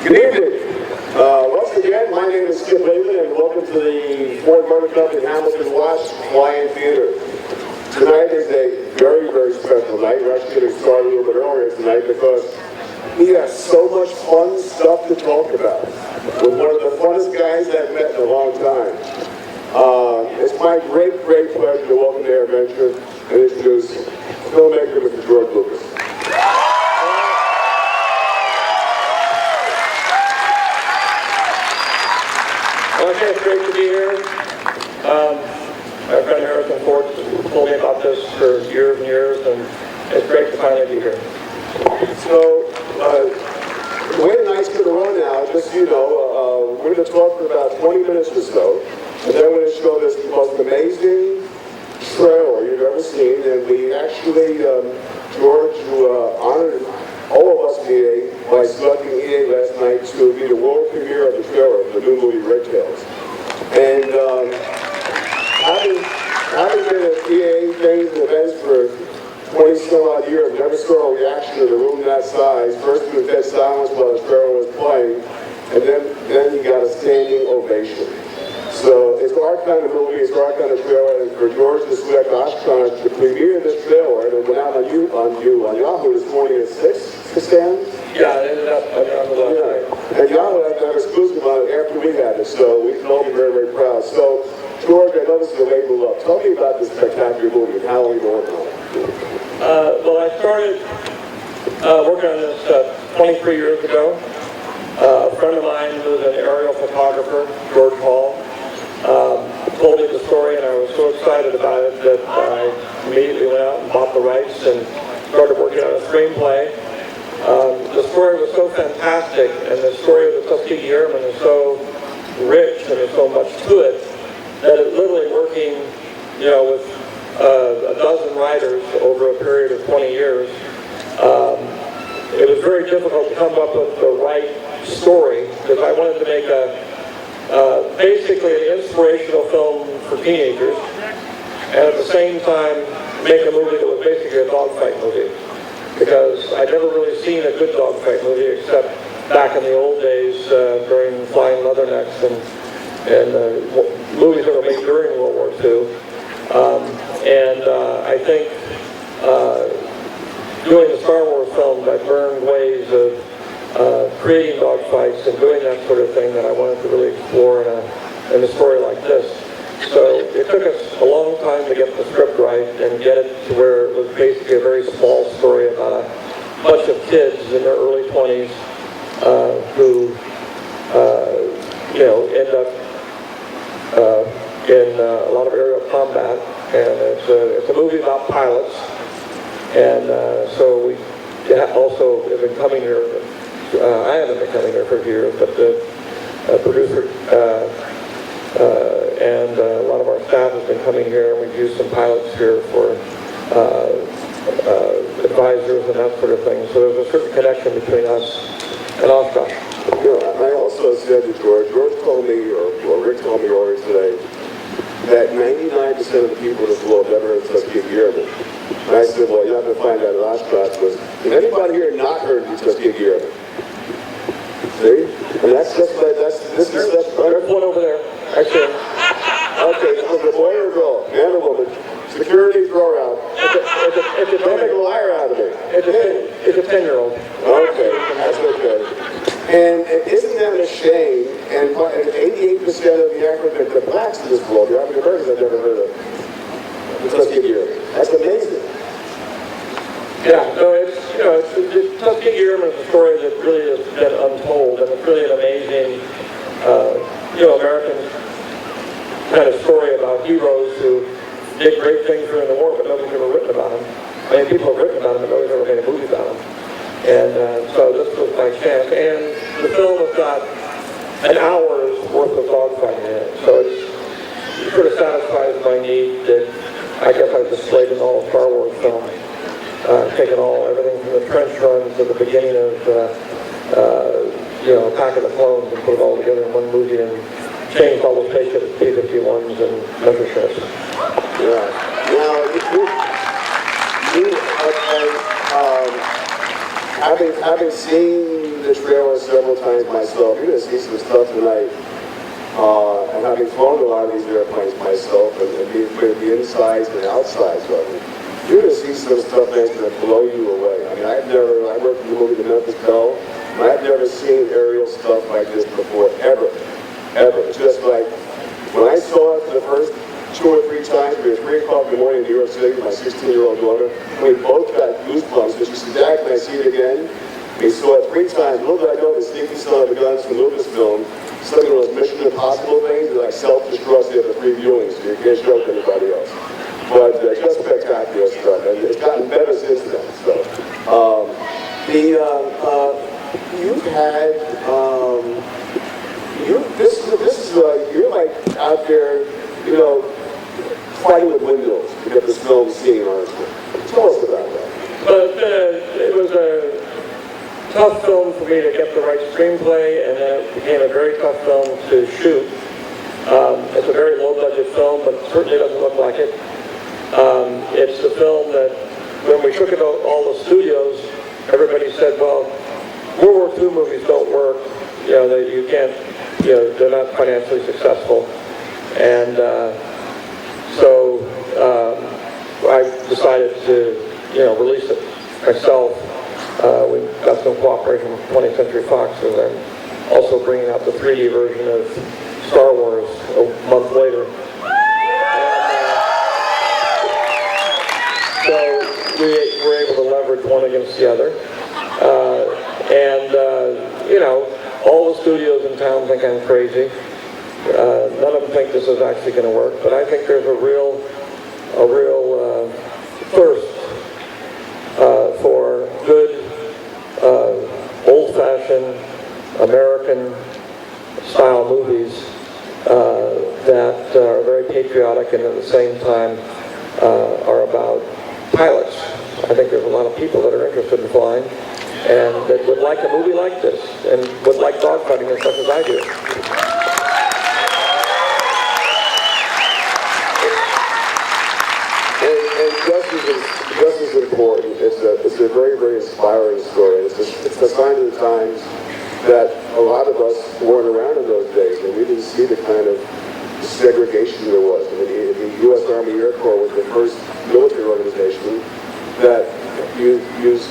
Good evening. Once again, my name is Skip Lehman, and welcome to the Ford Motor Company Hamilton Watch Fly-In Theater. Tonight is a very, very special night. We're actually going to start a little bit earlier tonight because we have so much fun stuff to talk about with one of the funnest guys I've met in a long time. It's my great, great pleasure to welcome to AirVenture and introduce filmmaker Mr. George Lucas. Okay, it's great to be here. My friend Harrison Ford told me about this for years and years, and it's great to finally be here. So, the way the night's going to run now, just so you know, we're going to talk for about 20 minutes or so, and then we're going to show this most amazing trailer you've ever seen, and we actually, George, honored all of us in EAA by selecting EAA last night to be the world premiere of the trailer for the new movie Red Tails. And having been at EAA things and events for 20-some-odd years, never saw a reaction in a room that size. First it was dead silence while the trailer was playing, and then he got a standing ovation. So it's our kind of movie, it's our kind of trailer, and for George to select Oshkosh to premiere this trailer, and it went out on Yahoo this morning at 6 to stand? Yeah, it ended up on the website. And Yahoo had an exclusive on it after we had it, so we can all be very, very proud. So, George, I know this is a way to move up. Tell me about this spectacular movie and how long you've been working on it. Well, I started working on this 23 years ago. A friend of mine who was an aerial photographer, George Hall, told me the story, and I was so excited about it that I immediately went out and bought the rights and started working on a screenplay. The story was so fantastic, and the story of the Tuskegee Airmen is so rich, and there's so much to it, that it literally working, with a dozen writers over a period of 20 years, it was very difficult to come up with the right story, because I wanted to make basically an inspirational film for teenagers, and at the same time make a movie that was basically a dogfight movie. Because I'd never really seen a good dogfight movie except back in the old days during Flying Leathernecks and movies that were made during World War II. I think doing the Star Wars films, I learned ways of creating dogfights and doing that sort of thing that I wanted to really explore in a story like this. So it took us a long time to get the script right and get it to where it was basically a very small story about a bunch of kids in their early 20s who, end up in a lot of aerial combat. And it's a movie about pilots. And so we also have been coming here. I haven't been coming here for years, but the producer and a lot of our staff has been coming here, and we've used some pilots here for advisors and that sort of thing. So there's a certain connection between us and Oshkosh. I also said to George told me, or Rick told me earlier today, that 99% of the people in this world never heard of Tuskegee Airmen. And I said, well, you're not going to find out at Oshkosh. Has anybody here not heard of Tuskegee Airmen? See? And that's just like, this is There's one over there. Actually. Okay, the boy or girl, man or woman, security, throw her out. Don't make a liar out of me. It's a 10-year-old. Okay, that's okay. And isn't that a shame? And 88% of the blacks in this world, the African Americans, I've never heard of the Tuskegee Airmen. That's amazing. Yeah, no, it's Tuskegee Airmen is a story that really has been untold, and it's really an amazing, American kind of story about heroes who did great things during the war, but nobody's ever written about them. I mean, people have written about them, but nobody's ever made a movie about them. And so this was my chance. And the film has got an hour's worth of dogfighting in it, so it sort of satisfies my need that I guess I've displayed in all Star Wars films. Taken everything from the trench runs to the beginning of Attack of the Clones and put it all together in one movie and changed all those spaceships, P-51s and Messerships. Yeah. Now, having seen the trailer several times myself. You're going to see some stuff tonight. And having flown a lot of these airplanes myself and being the insides and the outsides of them, you're going to see some stuff that's going to blow you away. I mean, I worked in the movie The Memphis Belle, and I've never seen aerial stuff like this before, ever. It's just like, when I saw it for the first 2 or 3 times, we were 3 o'clock in the morning in New York City with my 16-year-old daughter, we both got goosebumps, because she said, Dad, can I see it again? We saw it 3 times. Little did I know the sneaky son of a guns from Lucasfilm, some of those Mission Impossible things, they're like self-destruct after 3 viewings, so you can't show it to anybody else. But just spectacular stuff, and it's gotten better since then. So, you've had, you're like out there, you know, fighting with windmills to get this film seen, honestly. Tell us about that. But it was a tough film for me to get the right screenplay, and then it became a very tough film to shoot. It's a very low-budget film, but it certainly doesn't look like it. It's a film that, when we took it to all the studios, everybody said, well, World War II movies don't work. You know, you can't, you know, they're not financially successful. And so I decided to, you know, release it myself. We got some cooperation from 20th Century Fox, and I'm also bringing out the 3D version of Star Wars a month later. So we were able to leverage one against the other. You know, all the studios in town think I'm crazy. None of them think this is actually going to work, but I think there's a real thirst for good, old-fashioned American-style movies that are very patriotic and at the same time are about pilots. I think there's a lot of people that are interested in flying and that would like a movie like this and would like dogfighting as much as I do. And just as important, it's a very, very inspiring story. It's a sign of the times that a lot of us weren't around in those days, and we didn't see the kind of segregation there was. I mean, the U.S. Army Air Corps was the first military organization that used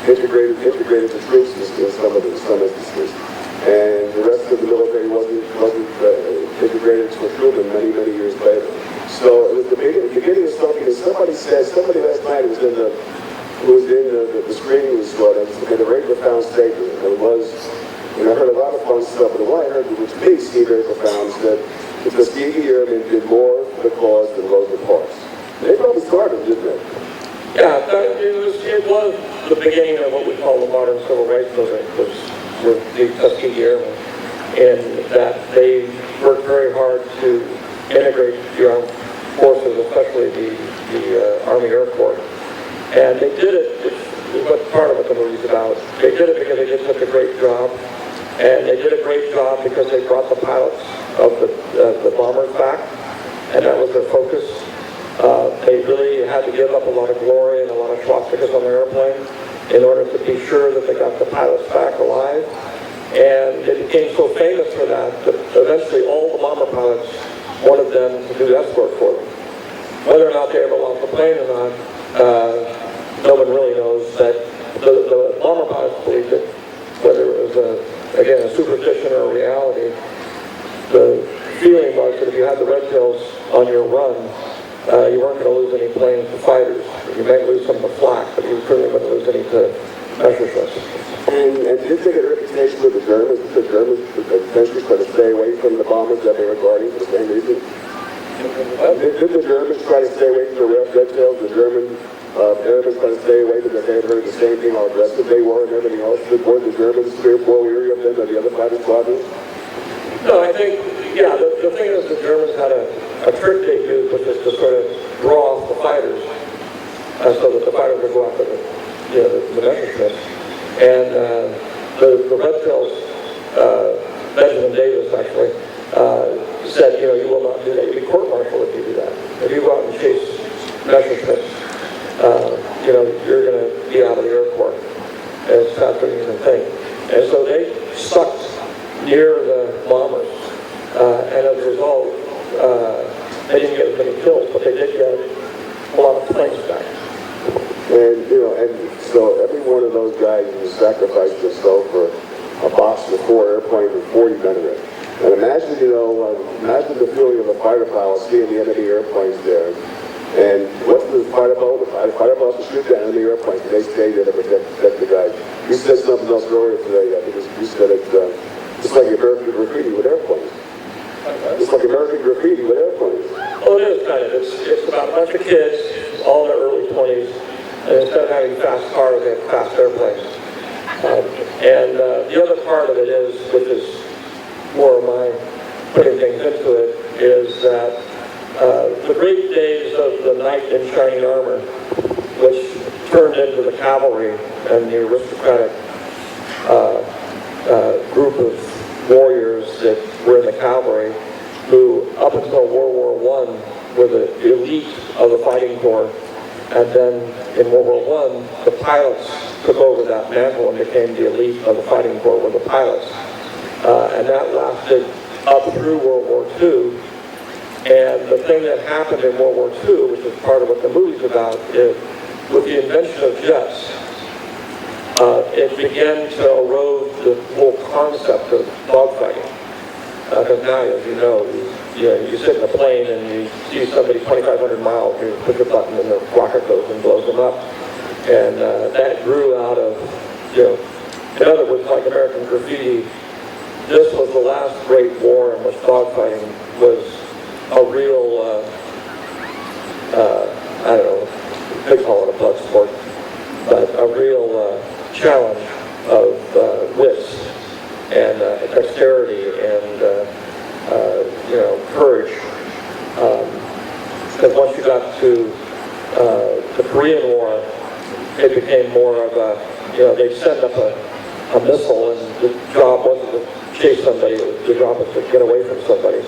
integrated the troops in some instances, and the rest of the military wasn't integrated to a troop many years later. So it was the beginning of something. And somebody last night who was in the screening was made a very profound statement. And it was, and I heard a lot of fun stuff, but the one I heard was to me, Steve, very profound, said the Tuskegee Airmen did more for the cause than Rosa Parks. They probably started, didn't they? Yeah, it was the beginning of what we call the modern civil rights movement, was the Tuskegee Airmen, and that they worked very hard to integrate the armed forces, especially the Army Air Corps. And they did it, what part of what the movie's about. They did it because they did such a great job, and they did a great job because they brought the pilots of the bombers back, and that was their focus. They really had to give up a lot of glory and a lot of swastikas on their airplane in order to be sure that they got the pilots back alive. And they became so famous for that eventually all the bomber pilots wanted them to do escort for them. Whether or not they ever lost the plane or not, no one really knows. That the bomber pilots believed it, whether it was a superstition or a reality. The feeling was that if you had the red tails on your run, you weren't going to lose any planes to fighters. You might lose some to flak, but you certainly wouldn't lose any to Messerschmitts. And did they get a reputation with the Germans? Did the Germans eventually try to stay away from the bombers that they were guarding for the same reason? Did the Germans try to stay away from the red tails? The German airmen try to stay away because they had heard the same thing, how aggressive they were and everything else? Were the Germans more weary of them than the other fighter squadrons? No, I think, yeah, the thing is the Germans had a trick they used, which is to sort of draw off the fighters so that the fighters would go after the Messerschmitts. And the Red Tails, Benjamin Davis actually, said, you will not do that. You'll be court-martialed if you do that. If you go out and chase Messerschmitts, you're going to be out of the Air Corps as fast as you can think. And so they sucked near the bombers. And as a result, they didn't get as many kills, but they did get a lot of planes back. And, and so every one of those guys who sacrificed themselves for a box with 4 airplanes with 40 men in it. And imagine, imagine the feeling of a fighter pilot seeing the enemy airplanes there. And what's the fighter pilot? The fighter pilot shoot down enemy airplanes, and they stay there to protect the guys. You said something else earlier today. I think you said it's like American graffiti with airplanes. It's like American graffiti with airplanes. Oh, it is kind of. It's about a bunch of kids, all in their early 20s, and instead of having fast cars, they have fast airplanes. The other part of it is, which is more of my putting things into it, is that the great days of the knight in shining armor, which turned into the cavalry and the aristocratic group of warriors that were in the cavalry, who up until World War I were the elite of the fighting corps, and then in World War I, the pilots took over that mantle and became the elite of the fighting corps with the pilots. And that lasted up through World War II. And the thing that happened in World War II, which is part of what the movie's about, is with the invention of jets, it began to erode the whole concept of dogfighting. Because now, as you know, you sit in a plane and you see somebody 2,500 miles, you push a button and the rocket goes and blows them up. And that grew out of, in other words, like American graffiti, this was the last great war in which dogfighting was a real, I don't know, they call it a blood sport, but a real challenge of wits and dexterity and courage. Because once you got to the Korean War, it became more of a, they'd send up a missile, and the job wasn't to chase somebody, the job was to get away from somebody.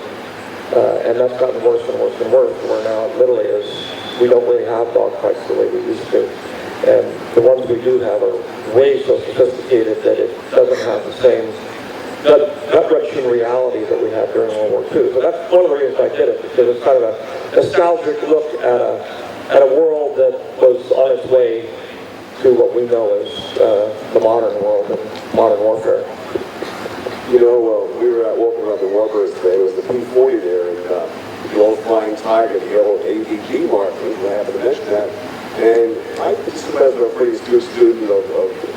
And that's gotten worse and worse and worse, where now it literally is, we don't really have dogfights the way we used to. And the ones we do have are way so sophisticated that it doesn't have the same gut-wrenching reality that we had during World War II. So that's one of the reasons I did it, because it's kind of a nostalgic look at a world that was on its way to what we know as the modern world and modern warfare. We were out walking around the Warbirds today. It was the P-40 there, and the old Flying Tiger, the yellow AVG markings. I happen to mention that. And I just as a pretty astute student of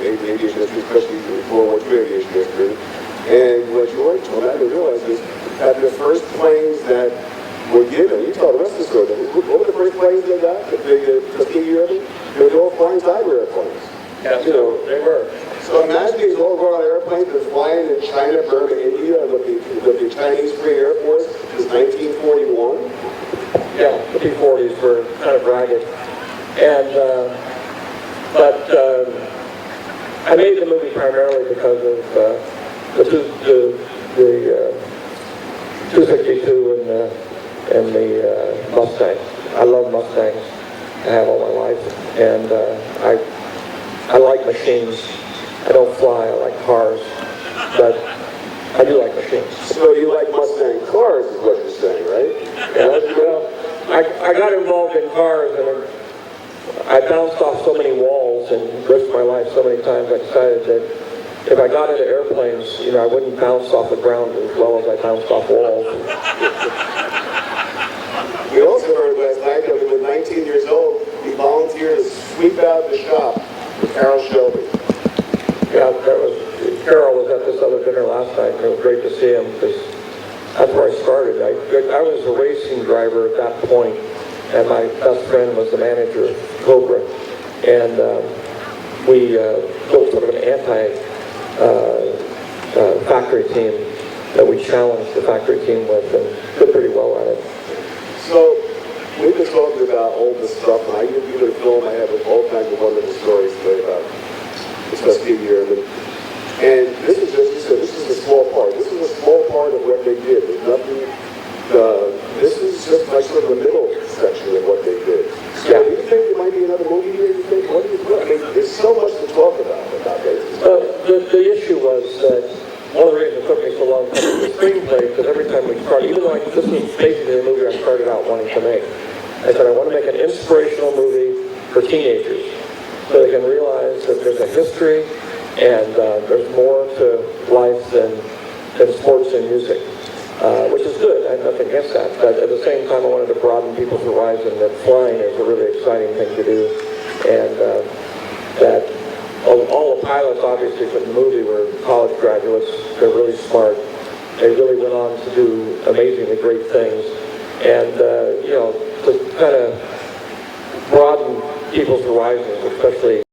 aviation history, especially World War II aviation history. And what George told me, I didn't realize is that the first planes that were given, you tell the rest of the story, what were the first planes they got? The Tuskegee Airmen? They were the old Flying Tiger airplanes. Yeah, they were. So imagine these overall airplanes that are flying in China, Burma, India, with the Chinese Free Air Force since 1941. Yeah, the P-40s were kind of ragged. And, I made the movie primarily because of the 262 and the Mustang. I love Mustangs. I have all my life. And I like machines. I don't fly, I like cars, but I do like machines. So you like Mustang cars is what you're saying, right? Yeah, I got involved in cars, and I bounced off so many walls and risked my life so many times, I decided that if I got into airplanes, I wouldn't bounce off the ground as well as I bounced off walls. We also heard last night that when he was 19 years old, he volunteered to sweep out the shop with Carol Shelby. Yeah, Carol was at this other dinner last night, and it was great to see him, because that's where I started. I was a racing driver at that point, and my best friend was the manager of Cobra, and we built sort of an anti-factory team that we challenged the factory team with, and did pretty well at it. So, we've been talking about all this stuff, and I give you the film, I have all kinds of wonderful stories today about the Tuskegee Airmen. And this is just, you said, this is a small part. This is a small part of what they did. There's nothing, this is just like sort of the middle section of what they did. So do you think you might be another movie here, you think? What do you think? I mean, there's so much to talk about this. The issue was that one of the reasons it took me so long to come up with the screenplay, because every time we started, even though this was basically the movie I started out wanting to make, I said I want to make an inspirational movie for teenagers so they can realize that there's a history and there's more to life than sports and music, which is good. I have nothing against that. But at the same time, I wanted to broaden people's horizon that flying is a really exciting thing to do, and that all the pilots, obviously, for the movie were college graduates. They're really smart. They really went on to do amazingly great things, and to kind of broaden people's horizons, especially